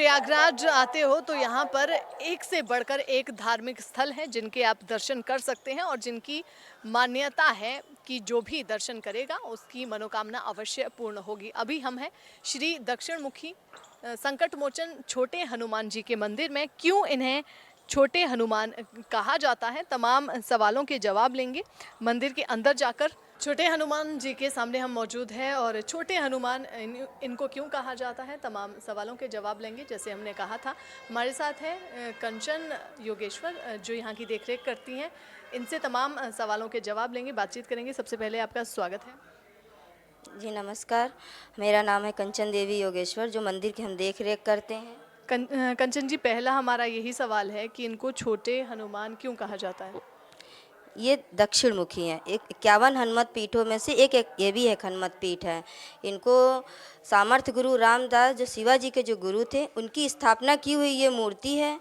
प्रयागराज आते हो तो यहाँ पर एक से बढ़कर एक धार्मिक स्थल है जिनके आप दर्शन कर सकते हैं और जिनकी मान्यता है कि जो भी दर्शन करेगा उसकी मनोकामना अवश्य पूर्ण होगी। अभी हम हैं श्री दक्षिणमुखी संकट मोचन छोटे हनुमान जी के मंदिर में। क्यों इन्हें छोटे हनुमान कहा जाता है, तमाम सवालों के जवाब लेंगे मंदिर के अंदर जाकर। छोटे हनुमान जी के सामने हम मौजूद हैं और छोटे हनुमान इनको क्यों कहा जाता है, तमाम सवालों के जवाब लेंगे। जैसे हमने कहा था, हमारे साथ है कंचन योगेश्वर जो यहाँ की देखरेख करती हैं। इनसे तमाम सवालों के जवाब लेंगे, बातचीत करेंगे। सबसे पहले आपका स्वागत है। जी नमस्कार, मेरा नाम है कंचन देवी योगेश्वर, जो मंदिर की हम देख रेख करते हैं। कंचन जी, पहला हमारा यही सवाल है कि इनको छोटे हनुमान क्यों कहा जाता है? ये दक्षिण मुखी हैं। 51 हनुमत पीठों में से एक ये भी एक हनुमत पीठ है। इनको सामर्थ गुरु रामदास, जो शिवाजी के जो गुरु थे, उनकी स्थापना की हुई ये मूर्ति है।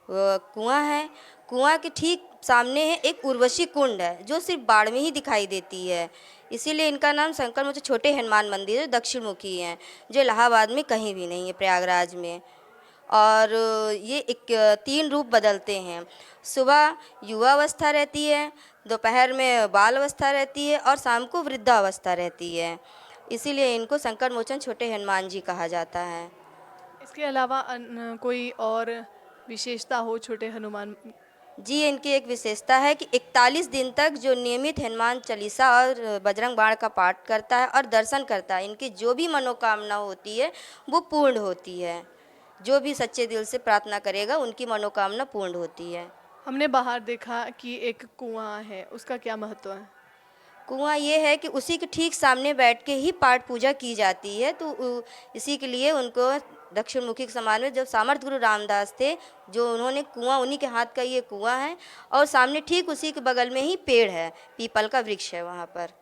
कुआं है, कुआं के ठीक सामने है एक उर्वशी कुंड है, जो सिर्फ बाढ़ में ही दिखाई देती है। इसीलिए इनका नाम शंकर मोचन छोटे हनुमान मंदिर है। दक्षिण मुखी हैं, जो इलाहाबाद में कहीं भी नहीं है, प्रयागराज में। और ये 3 रूप बदलते हैं। सुबह युवा अवस्था रहती है, दोपहर में बाल अवस्था रहती है और शाम को वृद्धावस्था रहती है। इसीलिए इनको संकट मोचन छोटे हनुमान जी कहा जाता है। इसके अलावा कोई और विशेषता हो छोटे हनुमान? जी, इनकी एक विशेषता है कि 41 दिन तक जो नियमित हनुमान चालीसा और बजरंग बाण का पाठ करता है और दर्शन करता है, इनकी जो भी मनोकामना होती है वो पूर्ण होती है। जो भी सच्चे दिल से प्रार्थना करेगा, उनकी मनोकामना पूर्ण होती है। हमने बाहर देखा कि एक कुआं है, उसका क्या महत्व है? कुआं ये है कि उसी के ठीक सामने बैठ के ही पाठ पूजा की जाती है। तो इसी के लिए उनको दक्षिण मुखी के समान में, जब सामर्थ गुरु रामदास थे, जो उन्होंने कुआं, उन्हीं के हाथ का ये कुआं है। और सामने ठीक उसी के बगल में ही पेड़ है, पीपल का वृक्ष है वहाँ पर।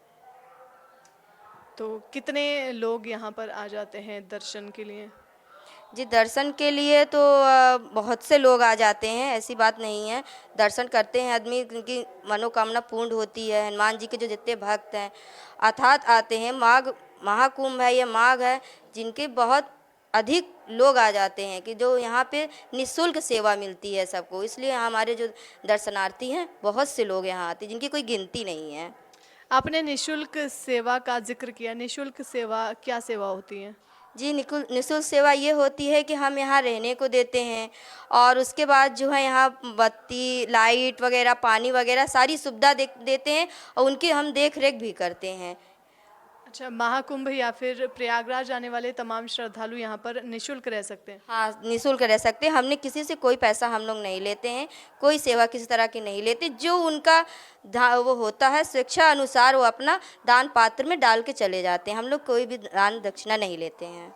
तो कितने लोग यहाँ पर आ जाते हैं दर्शन के लिए? जी, दर्शन के लिए तो बहुत से लोग आ जाते हैं, ऐसी बात नहीं है। दर्शन करते हैं आदमी, उनकी मनोकामना पूर्ण होती है। हनुमान जी के जो जितने भक्त हैं अर्थात आते हैं। माघ महाकुंभ है, ये माघ है, जिनके बहुत अधिक लोग आ जाते हैं, कि जो यहाँ पे निःशुल्क सेवा मिलती है सबको। इसलिए हमारे जो दर्शनार्थी हैं, बहुत से लोग यहाँ आते हैं, जिनकी कोई गिनती नहीं है। आपने निशुल्क सेवा का जिक्र किया, निशुल्क सेवा क्या सेवा होती है? जी, निःशुल्क सेवा ये होती है कि हम यहाँ रहने को देते हैं, और उसके बाद जो है यहाँ बत्ती, लाइट वगैरह, पानी वगैरह सारी सुविधा देते हैं, और उनकी हम देख रेख भी करते हैं। अच्छा, महाकुंभ या फिर प्रयागराज आने वाले तमाम श्रद्धालु यहाँ पर निशुल्क रह सकते हैं? हाँ, निःशुल्क रह सकते हैं। हमने किसी से कोई पैसा हम लोग नहीं लेते हैं, कोई सेवा किसी तरह की नहीं लेते। जो उनका वो होता है, स्वेच्छा अनुसार वो अपना दान पात्र में डाल के चले जाते हैं। हम लोग कोई भी दान दक्षिणा नहीं लेते हैं।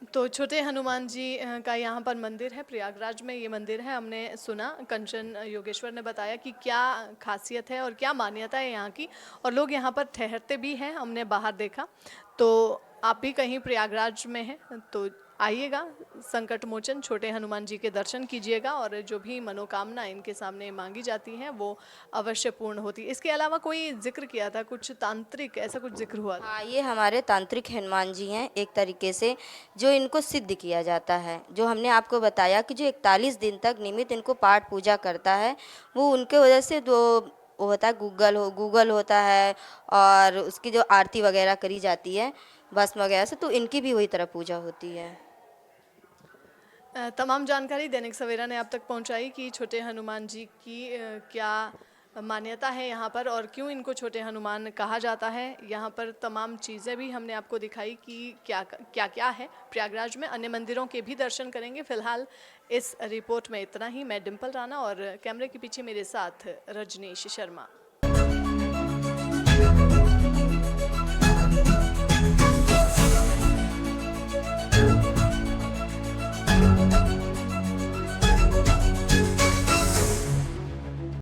तो छोटे हनुमान जी का यहाँ पर मंदिर है, प्रयागराज में ये मंदिर है। हमने सुना, कंचन योगेश्वर ने बताया कि क्या खासियत है और क्या मान्यता है यहाँ की, और लोग यहाँ पर ठहरते भी हैं, हमने बाहर देखा। तो आप भी कहीं प्रयागराज में हैं तो आइएगा, संकट मोचन छोटे हनुमान जी के दर्शन कीजिएगा और जो भी मनोकामना इनके सामने मांगी जाती हैं वो अवश्य पूर्ण होती है। इसके अलावा कोई जिक्र किया था, कुछ तांत्रिक ऐसा कुछ जिक्र हुआ था? हाँ, ये हमारे तांत्रिक हनुमान जी हैं एक तरीके से, जो इनको सिद्ध किया जाता है। जो हमने आपको बताया कि जो 41 दिन तक नियमित इनको पाठ पूजा करता है, वो उनके वजह से जो वो होता है, गूगल होता है, और उसकी जो आरती वगैरह करी जाती है भस्म वगैरह से, तो इनकी भी वही तरह पूजा होती है। तमाम जानकारी दैनिक सवेरा ने आप तक पहुंचाई कि छोटे हनुमान जी की क्या मान्यता है यहाँ पर और क्यों इनको छोटे हनुमान कहा जाता है। यहाँ पर तमाम चीज़ें भी हमने आपको दिखाई कि क्या क्या क्या है प्रयागराज में। अन्य मंदिरों के भी दर्शन करेंगे। फिलहाल इस रिपोर्ट में इतना ही। मैं डिम्पल राणा और कैमरे के पीछे मेरे साथ रजनीश शर्मा।